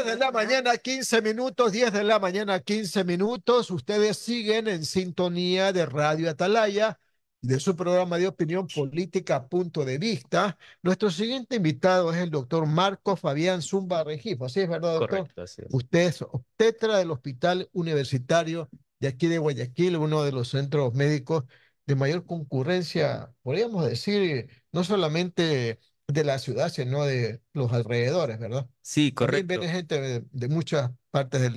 10 de la mañana, 15 minutos, 10 de la mañana, 15 minutos. Ustedes siguen en sintonía de Radio Atalaya, de su programa de opinión política, Punto de Vista. Nuestro siguiente invitado es el doctor Marco Fabián Zumba Regifo. ¿Así es verdad, doctor? Correcto, así es. Usted es obstetra del Hospital Universitario de aquí de Guayaquil, uno de los centros médicos de mayor concurrencia, podríamos decir, no solamente de la ciudad, sino de los alrededores, ¿verdad? Sí, También viene correcto, gente de muchas partes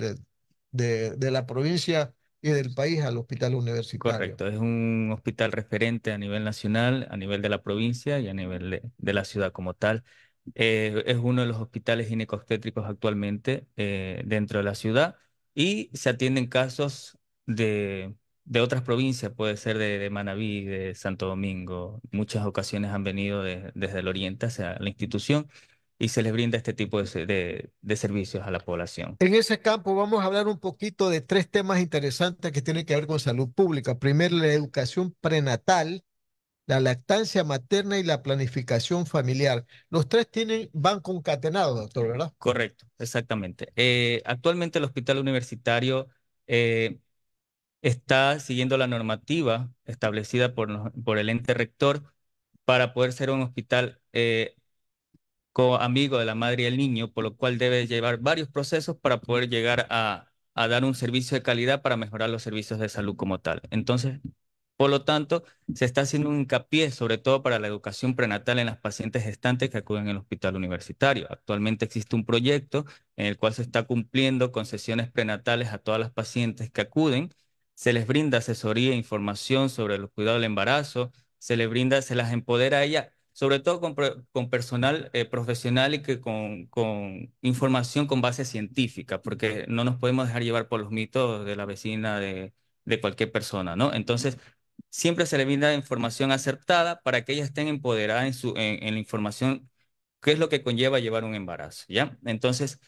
de la provincia y del país al hospital universitario. correcto. Es un hospital referente a nivel nacional, a nivel de la provincia y a nivel de la ciudad como tal. Es uno de los hospitales ginecobstétricos actualmente dentro de la ciudad y se atienden casos de otras provincias, puede ser de Manabí, de Santo Domingo. Muchas ocasiones han venido desde el oriente hacia la institución y se les brinda este tipo de servicios a la población. En ese campo vamos a hablar un poquito de tres temas interesantes que tienen que ver con salud pública. Primero, la educación prenatal, la lactancia materna y la planificación familiar. Los tres van concatenados, doctor, ¿verdad? Correcto, exactamente. Actualmente el hospital universitario eh, está siguiendo la normativa establecida por el ente rector para poder ser un hospital amigo de la madre y el niño, por lo cual debe llevar varios procesos para poder llegar a dar un servicio de calidad para mejorar los servicios de salud como tal. Entonces, por lo tanto, se está haciendo un hincapié sobre todo para la educación prenatal en las pacientes gestantes que acuden al hospital universitario. Actualmente existe un proyecto en el cual se está cumpliendo con sesiones prenatales a todas las pacientes que acuden. Se les brinda asesoría e información sobre los cuidados del embarazo, se las empodera a ellas, sobre todo con personal profesional y que con información con base científica, porque no nos podemos dejar llevar por los mitos de la vecina de cualquier persona, ¿no? Entonces, siempre se le brinda información acertada para que ellas estén empoderadas en la información, qué es lo que conlleva llevar un embarazo, ¿ya? Entonces,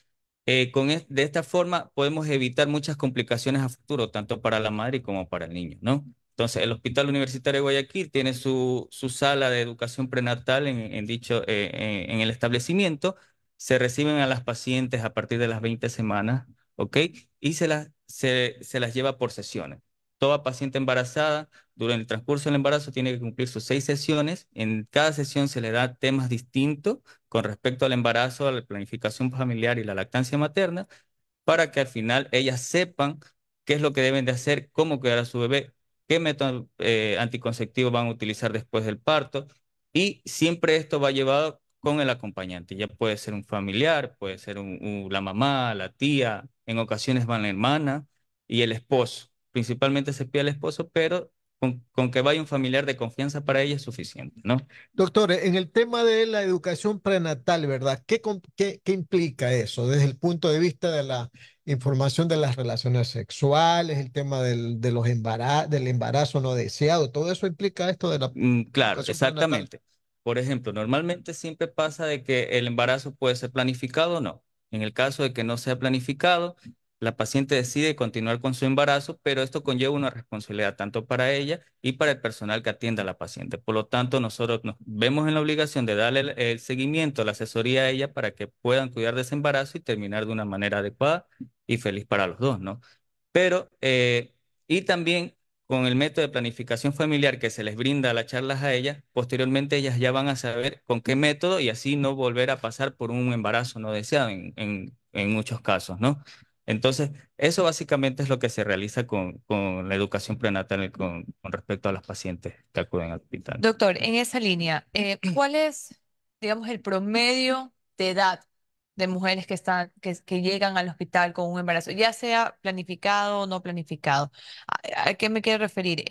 de esta forma podemos evitar muchas complicaciones a futuro, tanto para la madre como para el niño, ¿no? Entonces, el Hospital Universitario de Guayaquil tiene su sala de educación prenatal en el establecimiento. Se reciben a las pacientes a partir de las 20 semanas, ¿ok? Y se las lleva por sesiones. Toda paciente embarazada durante el transcurso del embarazo tiene que cumplir sus 6 sesiones. En cada sesión se le da temas distintos con respecto al embarazo, a la planificación familiar y la lactancia materna, para que al final ellas sepan qué es lo que deben de hacer, cómo cuidar a su bebé, qué método anticonceptivo van a utilizar después del parto. Y siempre esto va llevado con el acompañante. Ya puede ser un familiar, puede ser la mamá, la tía, en ocasiones van la hermana y el esposo. Principalmente se pide al esposo, pero con que vaya un familiar de confianza para ella es suficiente, ¿no? Doctor, en el tema de la educación prenatal, ¿verdad? ¿Qué implica eso desde el punto de vista de la información de las relaciones sexuales, el tema del embarazo no deseado? Todo eso implica esto de la Claro, educación prenatal. exactamente. Por ejemplo, normalmente siempre pasa de que el embarazo puede ser planificado o no. En el caso de que no sea planificado, la paciente decide continuar con su embarazo, pero esto conlleva una responsabilidad tanto para ella y para el personal que atienda a la paciente. Por lo tanto, nosotros nos vemos en la obligación de darle el seguimiento, la asesoría a ella para que puedan cuidar de ese embarazo y terminar de una manera adecuada y feliz para los dos, ¿no? Pero, y también con el método de planificación familiar que se les brinda las charlas a ellas, posteriormente ellas ya van a saber con qué método y así no volver a pasar por un embarazo no deseado en muchos casos, ¿no? Entonces, eso básicamente es lo que se realiza con la educación prenatal con respecto a las pacientes que acuden al hospital. Doctor, en esa línea, ¿cuál es, digamos, el promedio de edad de mujeres que llegan al hospital con un embarazo, ya sea planificado o no planificado? ¿A qué me quiero referir?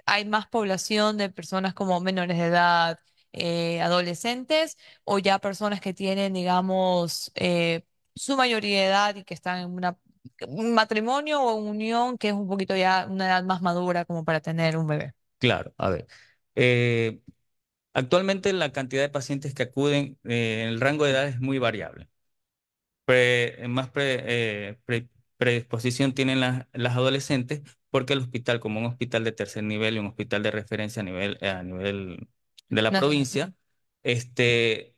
¿Hay más población de personas como menores de edad, adolescentes, o ya personas que tienen, digamos, su mayoría de edad y que están en un matrimonio o unión que es un poquito ya una edad más madura como para tener un bebé? Claro, a ver. eh, Actualmente la cantidad de pacientes que acuden en el rango de edad es muy variable. Más predisposición tienen las adolescentes porque el hospital, como un hospital de tercer nivel y un hospital de referencia a nivel de la Nacional. provincia, este,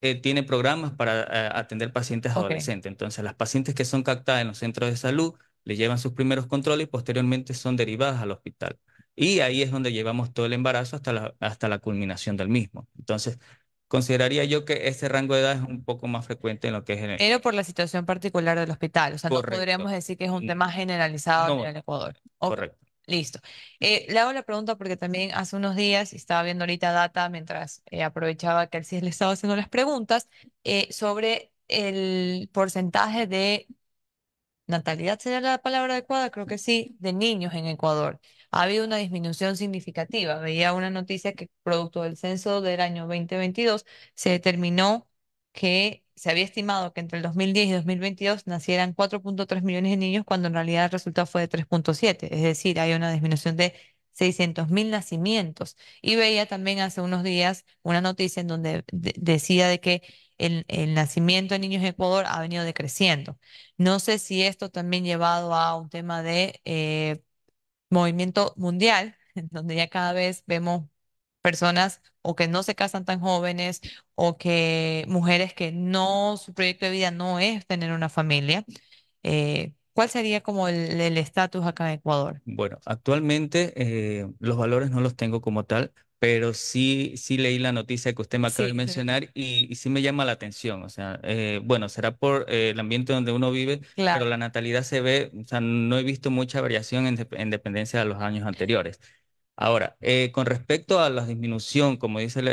tiene programas para atender pacientes Ok. adolescentes. Entonces, las pacientes que son captadas en los centros de salud le llevan sus primeros controles y posteriormente son derivadas al hospital. Y ahí es donde llevamos todo el embarazo hasta la culminación del mismo. Entonces, consideraría yo que ese rango de edad es un poco más frecuente en lo que es Pero por la situación particular del hospital. O sea, no podríamos correcto. decir que es un Mm, tema generalizado a No, nivel Ecuador. Ok, correcto. listo. Le hago la pregunta porque también hace unos días, y estaba viendo ahorita data mientras aprovechaba que el CIS le estaba haciendo las preguntas, sobre el porcentaje de natalidad, ¿sería la palabra adecuada? Creo que sí, de niños en Ecuador. Ha habido una disminución significativa. Veía una noticia que producto del censo del año 2022 se determinó que se había estimado que entre el 2010 y 2022 nacieran 4.3 millones de niños cuando en realidad el resultado fue de 3.7. Es decir, hay una disminución de 600.000 nacimientos. Y veía también hace unos días una noticia en donde decía de que el nacimiento de niños en Ecuador ha venido decreciendo. No sé si esto también llevado a un tema de movimiento mundial, en donde ya cada vez vemos personas o que no se casan tan jóvenes o que mujeres que no, su proyecto de vida no es tener una familia. ¿Cuál sería como el estatus acá en Ecuador? Bueno, actualmente los valores no los tengo como tal, pero sí leí la noticia que usted me acaba de Sí, sí. mencionar y sí me llama la atención. O sea, bueno, será por el ambiente donde uno vive, pero Claro. la natalidad se ve, o sea, no he visto mucha variación en dependencia de los años anteriores. Ahora, con respecto a la disminución, como dice la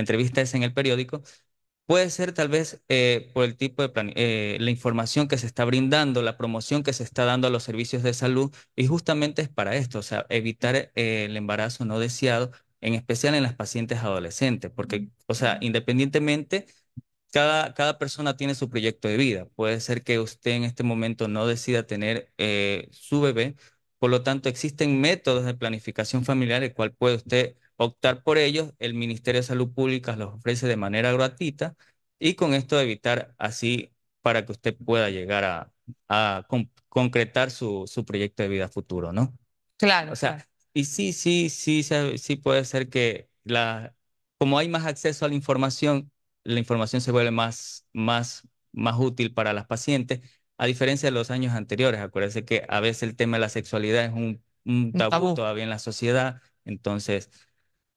entrevista es en el periódico. Puede ser tal vez por el tipo de la información que se está brindando, la promoción que se está dando a los servicios de salud, y justamente es para esto, o sea, evitar el embarazo no deseado, en especial en las pacientes adolescentes, porque, o sea, independientemente cada persona tiene su proyecto de vida. Puede ser que usted en este momento no decida tener su bebé, por lo tanto existen métodos de planificación familiar el cual puede usted optar por ellos. El Ministerio de Salud Pública los ofrece de manera gratuita y con esto evitar así para que usted pueda llegar a concretar su proyecto de vida futuro, ¿no? O Claro, sea, claro. y sí puede ser que como hay más acceso a la información se vuelve más útil para las pacientes, a diferencia de los años anteriores. Acuérdense que a veces el tema de la sexualidad es un Un tabú tabú. todavía en la sociedad, entonces,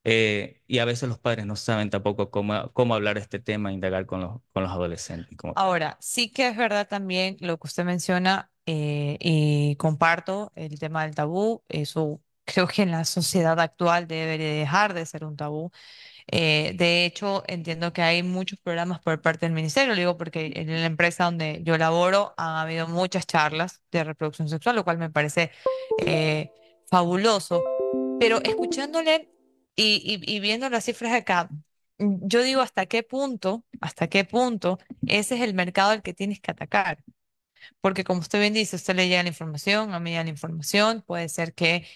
y a veces los padres no saben tampoco cómo hablar de este tema, indagar con los adolescentes. Ahora, sí que es verdad también lo que usted menciona y comparto el tema del tabú. Eso creo que en la sociedad actual debe de dejar de ser un tabú. De hecho, entiendo que hay muchos programas por parte del ministerio, lo digo porque en la empresa donde yo laboro han habido muchas charlas de reproducción sexual, lo cual me parece eh, fabuloso. Pero escuchándole y viendo las cifras acá, yo digo hasta qué punto ese es el mercado al que tienes que atacar. Porque como usted bien dice, usted le llega la información, a mí llega la información, puede ser que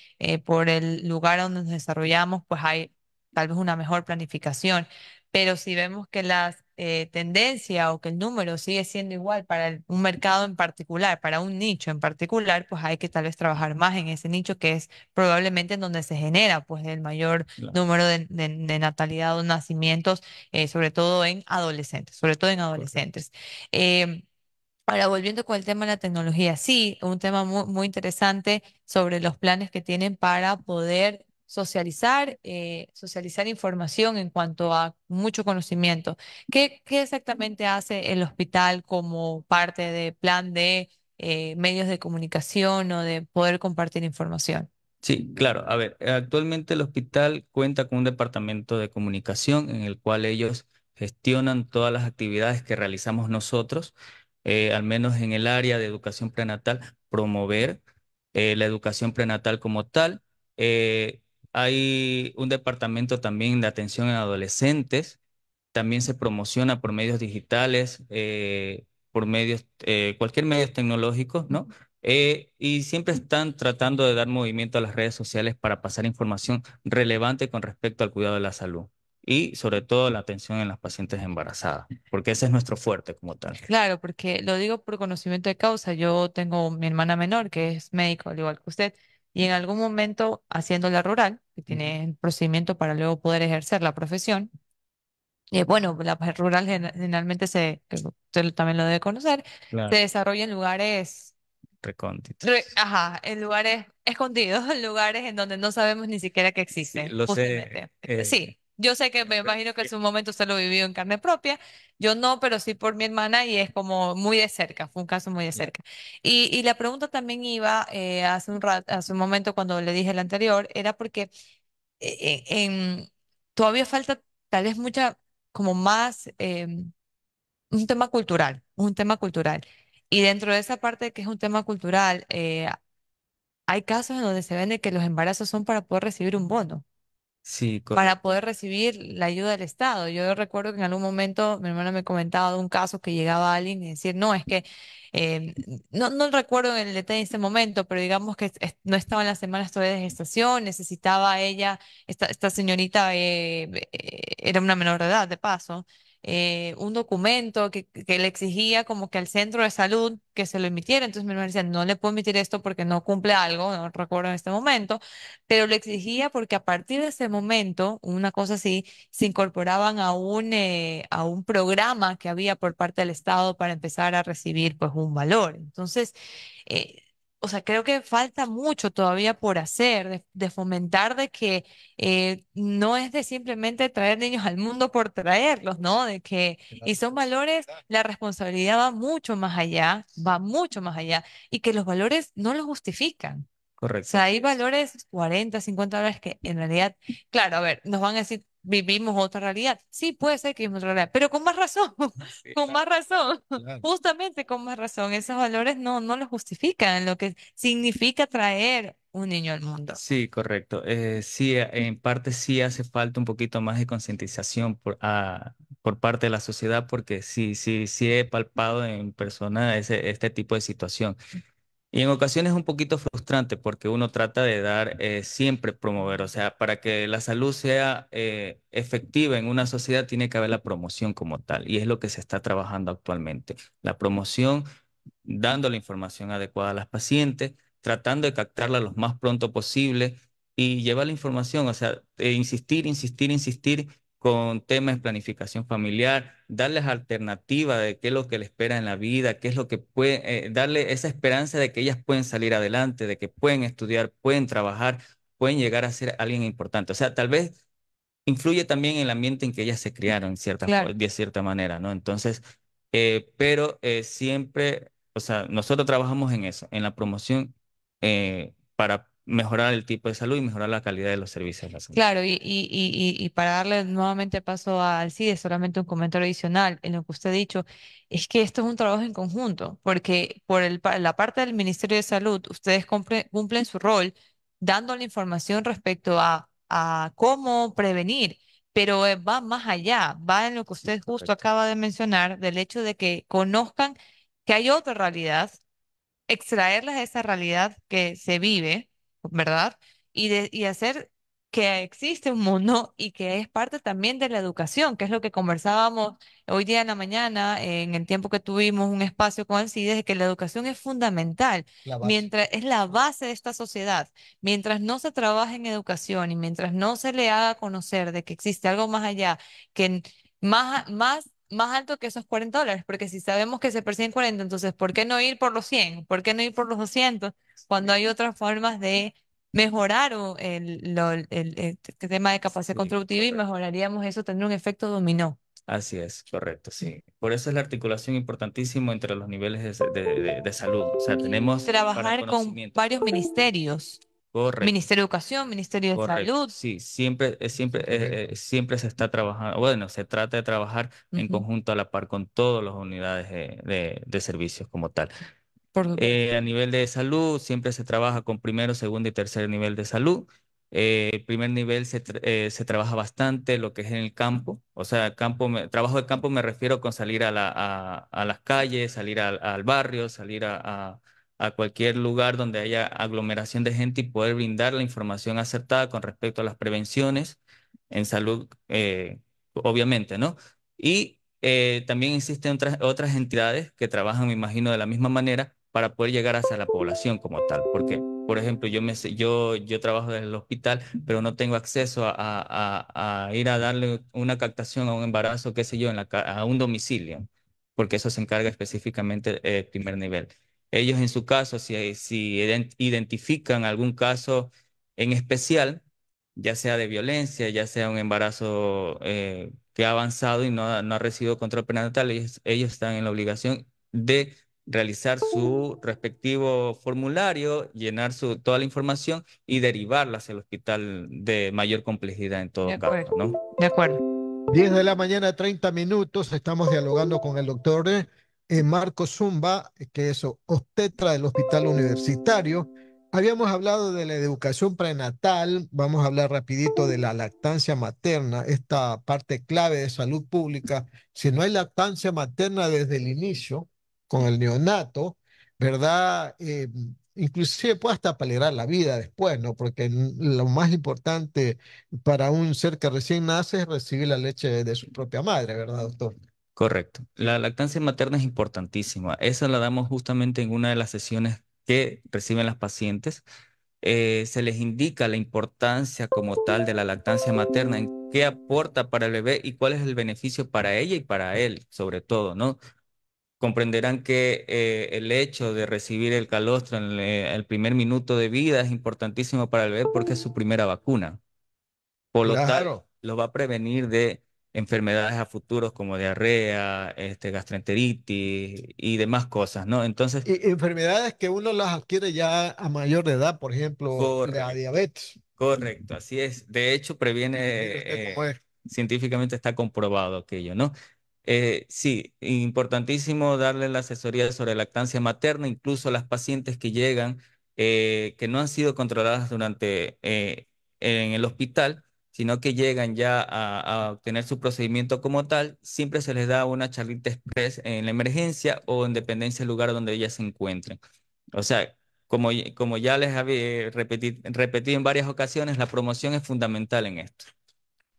por el lugar donde nos desarrollamos, pues hay tal vez una mejor planificación, pero si vemos que la tendencia o que el número sigue siendo igual para un mercado en particular, para un nicho en particular, pues hay que tal vez trabajar más en ese nicho que es probablemente en donde se genera pues el mayor Claro, número de natalidad o nacimientos, sobre todo en adolescentes, sobre todo en correcto. adolescentes. Em, Ahora, volviendo con el tema de la tecnología, sí, un tema muy, muy interesante sobre los planes que tienen para poder socializar información en cuanto a mucho conocimiento. ¿Qué exactamente hace el hospital como parte de plan de medios de comunicación o de poder compartir información? Sí, claro. A ver, actualmente el hospital cuenta con un departamento de comunicación en el cual ellos gestionan todas las actividades que realizamos nosotros, al menos en el área de educación prenatal, promover la educación prenatal como tal. Hay un departamento también de atención a adolescentes, también se promociona por medios digitales, por cualquier medio tecnológico, ¿no? Y siempre están tratando de dar movimiento a las redes sociales para pasar información relevante con respecto al cuidado de la salud y sobre todo la atención en las pacientes embarazadas, porque ese es nuestro fuerte como tal. Claro, porque lo digo por conocimiento de causa. Yo tengo mi hermana menor que es médico, al igual que usted, y en algún momento haciendo la rural, que tiene el procedimiento para luego poder ejercer la profesión. Bueno, la rural generalmente que usted también lo debe conocer, se Claro, desarrolla en lugares recóndito. Ajá, en lugares escondidos, en lugares en donde no sabemos ni siquiera que Sí, existen, lo sé. justamente. Sí, yo sé que me imagino que en su momento usted lo vivió en carne propia, yo no, pero sí por mi hermana y es como muy de cerca, fue un caso muy de cerca. Y la pregunta también iba hace un momento cuando le dije el anterior, era porque todavía falta tal vez mucha, como más, un tema cultural, un tema cultural. Y dentro de esa parte que es un tema cultural, hay casos en donde se ven de que los embarazos son para poder recibir un bono, Sí, para poder recibir la ayuda del Estado. Yo recuerdo que en algún momento mi hermana me comentaba de un caso que llegaba alguien y decir, no, es que eh, no recuerdo el detalle en ese momento, pero digamos que no estaba en las semanas todavía de gestación, necesitaba ella, esta señorita era una menor de edad, de paso. Un documento que le exigía como que al centro de salud que se lo emitiera. Entonces mi hermana decía, no le puedo emitir esto porque no cumple algo, no recuerdo en este momento, pero lo exigía porque a partir de ese momento, una cosa así, se incorporaban a un programa que había por parte del Estado para empezar a recibir pues un valor. Entonces, eh, o sea, creo que falta mucho todavía por hacer, de fomentar de que no es de simplemente traer niños al mundo por traerlos, ¿no? Y son valores, la responsabilidad va mucho más allá, y que los valores no los justifican. O correcto. sea, hay valores 40, 50 dólares que en realidad, claro, a ver, nos van a decir, vivimos otra realidad. Sí, puede ser que vivimos otra realidad, pero con más razón, Sí, con claro, más razón, claro. justamente con más razón. Esos valores no los justifican lo que significa traer un niño al mundo. Sí, correcto. Sí, en parte sí hace falta un poquito más de concientización por parte de la sociedad, porque sí he palpado en persona este tipo de situación. Y en ocasiones es un poquito frustrante porque uno trata de dar, siempre promover, o sea, para que la salud sea efectiva en una sociedad tiene que haber la promoción como tal, y es lo que se está trabajando actualmente. La promoción, dando la información adecuada a las pacientes, tratando de captarla lo más pronto posible y llevar la información, o sea, insistir, insistir, insistir con temas de planificación familiar, darles alternativa de qué es lo que les espera en la vida, qué es lo que puede, darle esa esperanza de que ellas pueden salir adelante, de que pueden estudiar, pueden trabajar, pueden llegar a ser alguien importante. O sea, tal vez influye también el ambiente en que ellas se criaron Claro. de cierta manera, ¿no? Entonces, pero siempre, o sea, nosotros trabajamos en eso, en la promoción para mejorar el tipo de salud y mejorar la calidad de los servicios de la salud. Claro, y para darle nuevamente paso al CIDE, solamente un comentario adicional en lo que usted ha dicho, es que esto es un trabajo en conjunto, porque la parte del Ministerio de Salud, ustedes cumplen su rol dando la información respecto a cómo prevenir, pero va más allá, va en lo que usted justo Correcto. acaba de mencionar, del hecho de que conozcan que hay otra realidad, extraerlas de esa realidad que se vive, ¿verdad? Y hacer que existe un mundo y que es parte también de la educación, que es lo que conversábamos hoy día en la mañana, en el tiempo que tuvimos un espacio con el CIDE, de que la educación es fundamental, La base. mientras es la base de esta sociedad. Mientras no se trabaje en educación y mientras no se le haga conocer de que existe algo más allá, que más alto que esos 40 dólares, porque si sabemos que se persiguen 40, entonces, ¿por qué no ir por los 100? ¿Por qué no ir por los 200 cuando hay otras formas de mejorar el tema de capacidad Sí, contributiva, y correcto. mejoraríamos eso, tendría un efecto dominó? Así es, correcto, sí. Por eso es la articulación importantísima entre los niveles de salud. O sea, tenemos para Trabajar con conocimiento. varios ministerios, Correcto. Ministerio de Educación, Ministerio de Correcto, Salud. sí, siempre, Correcto. siempre se está trabajando, bueno, se trata de trabajar en Ujú, conjunto a la par con todas las unidades de servicios como tal. por supuesto. A nivel de salud, siempre se trabaja con primero, segundo y tercer nivel de salud. El primer nivel se trabaja bastante lo que es en el campo, o sea, trabajo de campo me refiero con salir a las calles, salir al barrio, salir a cualquier lugar donde haya aglomeración de gente y poder brindar la información acertada con respecto a las prevenciones en salud, obviamente, ¿no? Y también existen otras entidades que trabajan, me imagino, de la misma manera para poder llegar hacia la población como tal. ¿Por qué? por ejemplo, yo trabajo desde el hospital, pero no tengo acceso a ir a darle una captación a un embarazo, qué sé yo, a un domicilio, porque eso se encarga específicamente el primer nivel. Ellos en su caso, si identifican algún caso en especial, ya sea de violencia, ya sea un embarazo que ha avanzado y no ha recibido control prenatal, ellos están en la obligación de realizar su respectivo formulario, llenar toda la información y derivarla hacia el hospital de mayor complejidad en De todo caso, acuerdo, ¿no? de acuerdo. 10 de la mañana, 30 minutos. Estamos dialogando con el doctor Marco Zumba, que es obstetra del Hospital Universitario. Habíamos hablado de la educación prenatal. Vamos a hablar rapidito de la lactancia materna, esta parte clave de salud pública. Si no hay lactancia materna desde el inicio, con el neonato, ¿verdad? Inclusive puede hasta peligrar la vida después, ¿no? Porque lo más importante para un ser que recién nace es recibir la leche de su propia madre, ¿verdad, doctor? Correcto. La lactancia materna es importantísima. Esa la damos justamente en una de las sesiones que reciben las pacientes. Se les indica la importancia como tal de la lactancia materna, en qué aporta para el bebé y cuál es el beneficio para ella y para él, sobre todo, ¿no? Comprenderán que el hecho de recibir el calostro en el primer minuto de vida es importantísimo para el bebé porque es su primera vacuna. Por lo tal, Claro. lo va a prevenir de enfermedades a futuros como diarrea, gastroenteritis y demás cosas, ¿no? Entonces, Y enfermedades que uno las adquiere ya a mayor de edad, por ejemplo, la correcto, diabetes. correcto, así es. De hecho, previene, Mire usted cómo es. científicamente está comprobado aquello, ¿no? Sí, importantísimo darle la asesoría sobre lactancia materna, incluso a las pacientes que llegan, que no han sido controladas durante en el hospital, sino que llegan ya a obtener su procedimiento como tal, siempre se les da una charlita express en la emergencia o en dependencia del lugar donde ellas se encuentren. O sea, como ya les había repetido en varias ocasiones, la promoción es fundamental en esto.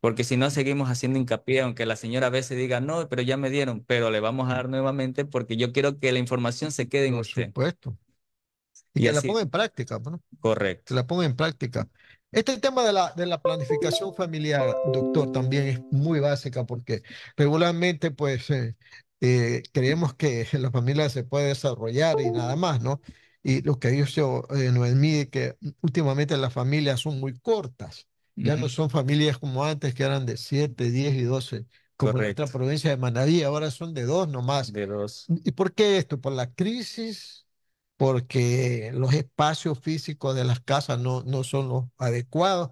Porque si no, seguimos haciendo hincapié, aunque la señora a veces diga, no, pero ya me dieron, pero le vamos a dar nuevamente porque yo quiero que la información se quede en Por usted. supuesto. Y Y que la así, ponga en práctica, ¿no? correcto. Que la ponga en práctica. Este tema de la planificación familiar, doctor, también es muy básica porque regularmente pues creemos que la familia se puede desarrollar y nada más, ¿no? Y lo que dicho Noemí, que últimamente las familias son muy cortas, ya no Ujú, son familias como antes que eran de 7, 10 y 12 como en nuestra correcto. provincia de Manabí, ahora son de dos nomás. De dos. ¿Y por qué esto? Por la crisis, porque los espacios físicos de las casas no son los adecuados,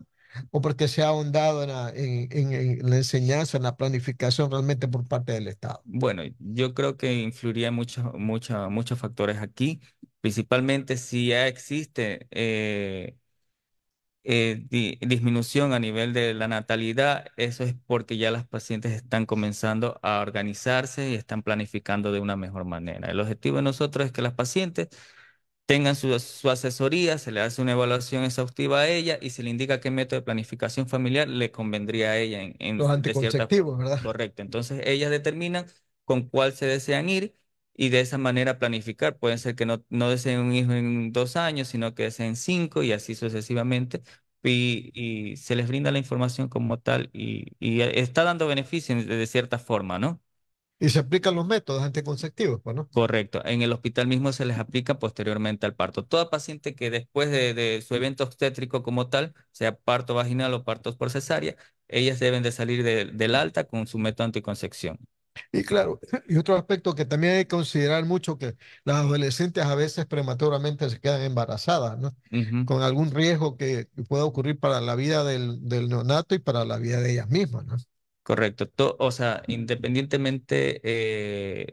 o porque se ha ahondado en la enseñanza, en la planificación realmente por parte del Estado. Bueno, yo creo que influiría muchos factores aquí, principalmente si ya existe disminución a nivel de la natalidad, eso es porque ya las pacientes están comenzando a organizarse y están planificando de una mejor manera. El objetivo de nosotros es que las pacientes tengan su asesoría, se le hace una evaluación exhaustiva a ella y se le indica qué método de planificación familiar le convendría a ella Los de cierta forma. anticonceptivos, ¿verdad? Correcto. Entonces ellas determinan con cuál se desean ir y de esa manera planificar. Pueden ser que no deseen un hijo en 2 años, sino que deseen 5 y así sucesivamente. Y se les brinda la información como tal y está dando beneficios de cierta forma, ¿no? Y se aplican los métodos anticonceptivos, pues, ¿no? Correcto. En el hospital mismo se les aplica posteriormente al parto. Toda paciente que después de su evento obstétrico como tal, sea parto vaginal o partos por cesárea, ellas deben de salir del alta con su método anticoncepción. Y claro, y otro aspecto que también hay que considerar mucho, que las adolescentes a veces prematuramente se quedan embarazadas, ¿no? Ujú. Con algún riesgo que pueda ocurrir para la vida del neonato y para la vida de ellas mismas, ¿no? Correcto. O sea, independientemente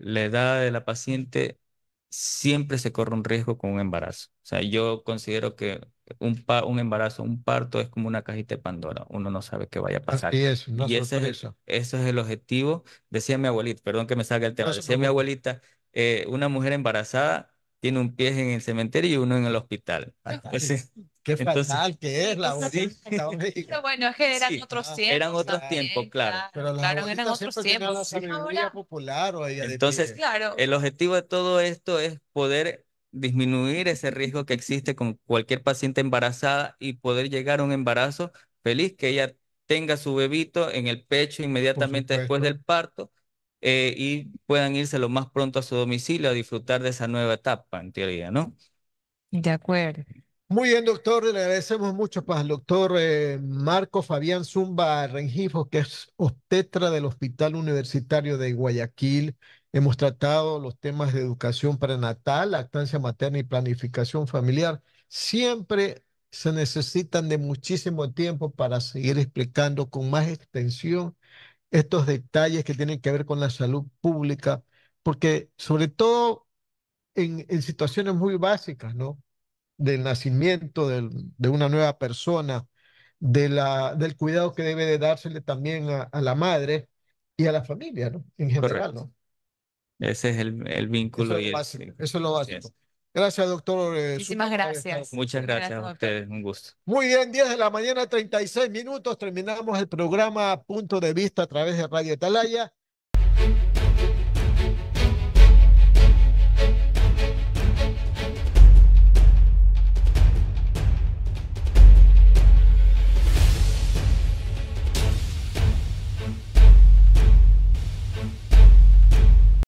la edad de la paciente, siempre se corre un riesgo con un embarazo. O sea, yo considero que un embarazo, un parto es como una cajita de Pandora. Uno no sabe qué vaya a pasar. Así es, una Y sorpresa. ese es el objetivo. Decía mi abuelita, perdón que me salga el tema, No se decía mi preocupe. abuelita, una mujer embarazada tiene un pie en el cementerio y uno en el hospital. Fatal. Entonces, Qué entonces, fatal que es la sí. abuelita, Pero oiga. bueno, es que eran Sí, otros eran tiempos otros tiempos, también, claro. Pero claro, las claro, eran abuelitas otros siempre tenían la tiempos. sabiduría Ahora, popular o ella de Entonces, pie. claro, el objetivo de todo esto es poder disminuir ese riesgo que existe con cualquier paciente embarazada y poder llegar a un embarazo feliz, que ella tenga su bebito en el pecho Por inmediatamente después supuesto. del parto, y puedan irse lo más pronto a su domicilio a disfrutar de esa nueva etapa, en teoría, ¿no? De acuerdo. Muy bien, doctor. Le agradecemos mucho al doctor Marco Fabián Zumba Rengifo, que es obstetra del Hospital Universitario de Guayaquil. Hemos tratado los temas de educación prenatal, lactancia materna y planificación familiar. Siempre se necesitan de muchísimo tiempo para seguir explicando con más extensión estos detalles que tienen que ver con la salud pública, porque sobre todo en situaciones muy básicas, ¿no? Del nacimiento de una nueva persona, del cuidado que debe de dársele también a la madre y a la familia, ¿no? En general, Correcto. ¿no? Ese es el Eso vínculo es y lo el... básico, eso es lo Así básico. es. Gracias, doctor Muchísimas Zumba, por haber estado con gracias. Muchas nosotros. gracias Gracias, a doctor. ustedes, un gusto. Muy bien, 10 de la mañana, 36 minutos. Terminamos el programa Punto de Vista a través de Radio Atalaya.